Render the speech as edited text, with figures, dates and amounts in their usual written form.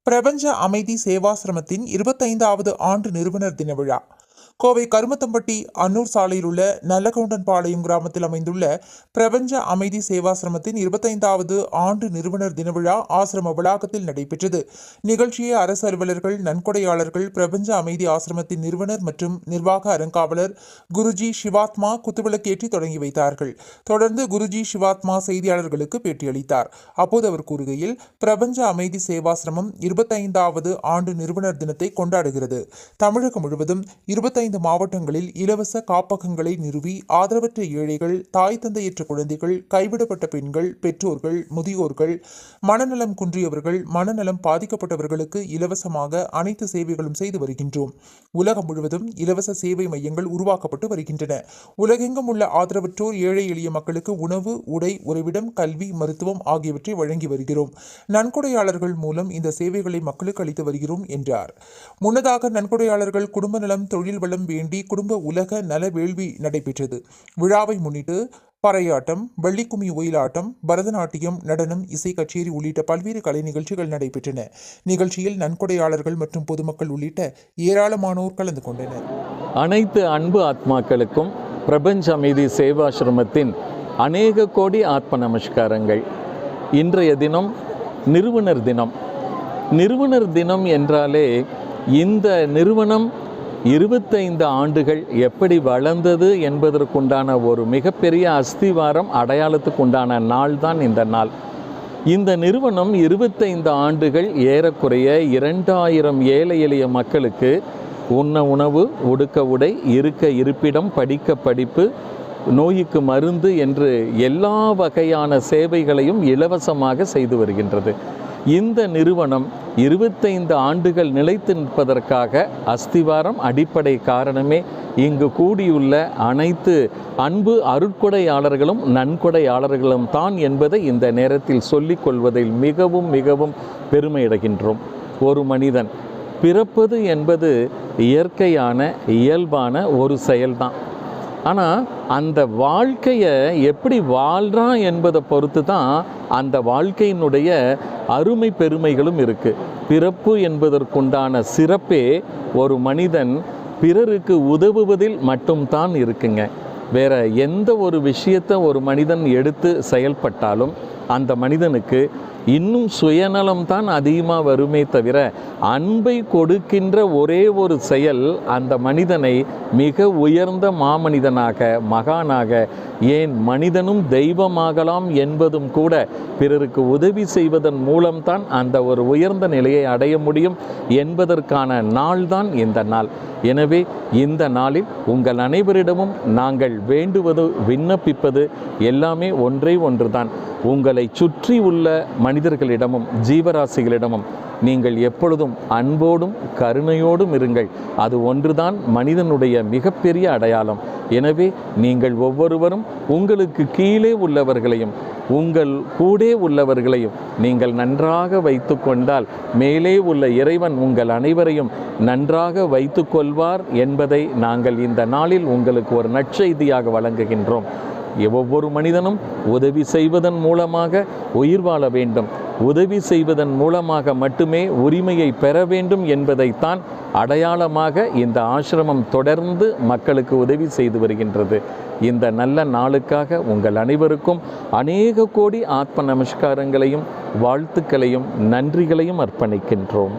பிரபஞ்ச அமைதி சேவாசிரமத்தின் 25வது ஆண்டு நிறுவனர் தின விழா கோவை கருமத்தம்பட்டி அன்னூர் சாலையில் உள்ள நல்லகவுண்டன்பாளையம் கிராமத்தில் அமைந்துள்ள பிரபஞ்ச அமைதி சேவாசிரமத்தின் 25வது ஆண்டு நிறுவனர் தின விழா ஆசிரம வளாகத்தில் நடைபெற்றது. நிகழ்ச்சியை அரசு அலுவலர்கள், நன்கொடையாளர்கள், பிரபஞ்ச அமைதி ஆசிரமத்தின் நிறுவனர் மற்றும் நிர்வாக அறங்காவலர் குருஜி சிவாத்மா குத்துவிளக்கேற்றி தொடங்கி வைத்தார்கள். தொடர்ந்து குருஜி சிவாத்மா செய்தியாளர்களுக்கு பேட்டியளித்தார். அப்போது அவர் கூறுகையில், பிரபஞ்ச அமைதி சேவாசிரமம் 25வது ஆண்டு நிறுவனர் தினத்தை கொண்டாடுகிறது. தமிழகம் முழுவதும் 25 மாவட்டங்களில் இலவச காப்பகங்களை நிறுவி ஆதரவற்ற ஏழைகள், தாய் தந்தையற்ற குழந்தைகள், கைவிடப்பட்ட பெண்கள், பெற்றோர்கள், முதியோர்கள், மனநலம் குன்றியவர்கள், மனநலம் பாதிக்கப்பட்டவர்களுக்கு இலவசமாக அனைத்து சேவைகளும் செய்து வருகின்றோம். உலகம் முழுவதும் இலவச சேவை மையங்கள் உருவாக்கப்பட்டு வருகின்றன. உலகெங்கும் உள்ள ஆதரவற்றோர், ஏழை எளிய மக்களுக்கு உணவு, உடை, உறைவிடம், கல்வி, மருத்துவம் ஆகியவற்றை வழங்கி வருகிறோம். நன்கொடையாளர்கள் மூலம் இந்த சேவைகளை மக்களுக்கு அளித்து வருகிறோம் என்றார். முன்னதாக நன்கொடையாளர்கள் குடும்ப நலம், தொழில் வளம் வேண்டி குடும்ப உலக நல வேள்வி நடைபெற்றது. விழாவை முன்னிட்டு பறையாட்டம், வெள்ளிக்கும்மி ஒயிலாட்டம், பரதநாட்டியம், நடனம், இசை கச்சேரி உள்ளிட்ட பல்வேறு கலை நிகழ்ச்சிகள் நடைபெற்றன. நிகழ்ச்சியில் நன்கொடையாளர்கள் மற்றும் பொதுமக்கள் உள்ளிட்ட ஏராளமானோர் கலந்து கொண்டனர். அனைத்து அன்பு ஆத்மாக்களுக்கும் பிரபஞ்ச அமைதி சேவாசிரமத்தின் அநேக கோடி ஆத்ம நமஸ்காரங்கள். இன்றைய தினம் நிறுவனர் தினம். நிறுவனர் தினம் என்றாலே இந்த நிறுவனம் 25 ஆண்டுகள் எப்படி வளர்ந்தது என்பதற்குண்டான ஒரு மிகப்பெரிய அஸ்திவாரம், அடையாளத்துக்குண்டான நாள் தான் இந்த நாள். இந்த நிறுவனம் 25 ஆண்டுகள் ஏறக்குறைய 2000 ஏழை எளிய மக்களுக்கு உண்ண உணவு, உடுக்க உடை, இருக்க இருப்பிடம், படிக்க படிப்பு, நோய்க்கு மருந்து என்று எல்லா வகையான சேவைகளையும் இலவசமாக செய்து வருகின்றது. இந்த நிறுவனம் 25 ஆண்டுகள் நிலைத்து நிற்பதற்காக அஸ்திவாரம், அடிப்படை காரணமே இங்கு கூடியுள்ள அனைத்து அன்பு அருட்கொடையாளர்களும் நன்கொடையாளர்களும் தான் என்பதை இந்த நேரத்தில் சொல்லிக் கொள்வதில் மிகவும் மிகவும் பெருமையடைகின்றோம். ஒரு மனிதன் பிறப்பது என்பது இயற்கையான இயல்பான ஒரு செயல்தான். ஆனால் அந்த வாழ்க்கையை எப்படி வாழ்கிறான் என்பதை பொறுத்து தான் அந்த வாழ்க்கையினுடைய அருமை பெருமைகளும் இருக்குது. பிறப்பு என்பதற்குண்டான சிறப்பே ஒரு மனிதன் பிறருக்கு உதவுவதில் மட்டும்தான் இருக்குங்க. வேற எந்த ஒரு விஷயத்தை ஒரு மனிதன் எடுத்து செயல்பட்டாலும் அந்த மனிதனுக்கு இன்னும் சுயநலம் தான் அதிகமாக வருமே தவிர அன்பை கொடுக்கின்ற ஒரே ஒரு செயல் அந்த மனிதனை மிக உயர்ந்த மாமனிதனாக, மகானாக, ஏன் மனிதனும் தெய்வமாகலாம் என்பதும் கூட பிறருக்கு உதவி செய்வதன் மூலம்தான் அந்த ஒரு உயர்ந்த நிலையை அடைய முடியும் என்பதற்கான நாள் தான் இந்த நாள். எனவே இந்த நாளில் உங்கள் அனைவரிடமும் நாங்கள் வேண்டுவது, விண்ணப்பிப்பது எல்லாமே ஒன்றே ஒன்றுதான். உங்களை சுற்றி உள்ள மனிதர்களிடமும் ஜீவராசிகளிடமும் நீங்கள் எப்பொழுதும் அன்போடும் கருணையோடும் இருங்கள். அது ஒன்றுதான் மனிதனுடைய மிகப்பெரிய அடையாளம். எனவே நீங்கள் ஒவ்வொருவரும் உங்களுக்கு கீழே உள்ளவர்களையும் உங்கள் கூட உள்ளவர்களையும் நீங்கள் நன்றாக வைத்து கொண்டால் மேலே உள்ள இறைவன் உங்கள் அனைவரையும் நன்றாக வைத்து கொள்வார் என்பதை நாங்கள் இந்த நாளில் உங்களுக்கு ஒரு நற்செய்தியாக வழங்குகின்றோம். ஒவ்வொரு மனிதனும் உதவி செய்வதன் மூலமாக உயிர் வாழ வேண்டும். உதவி செய்வதன் மூலமாக மட்டுமே உரிமையை பெற வேண்டும் என்பதைத்தான் அடையாளமாக இந்த ஆசிரமம் தொடர்ந்து மக்களுக்கு உதவி செய்து வருகின்றது. இந்த நல்ல நாளுக்காக உங்கள் அனைவருக்கும் அநேக கோடி ஆத்ம நமஸ்காரங்களையும் வாழ்த்துக்களையும் நன்றிகளையும் அர்ப்பணிக்கின்றோம்.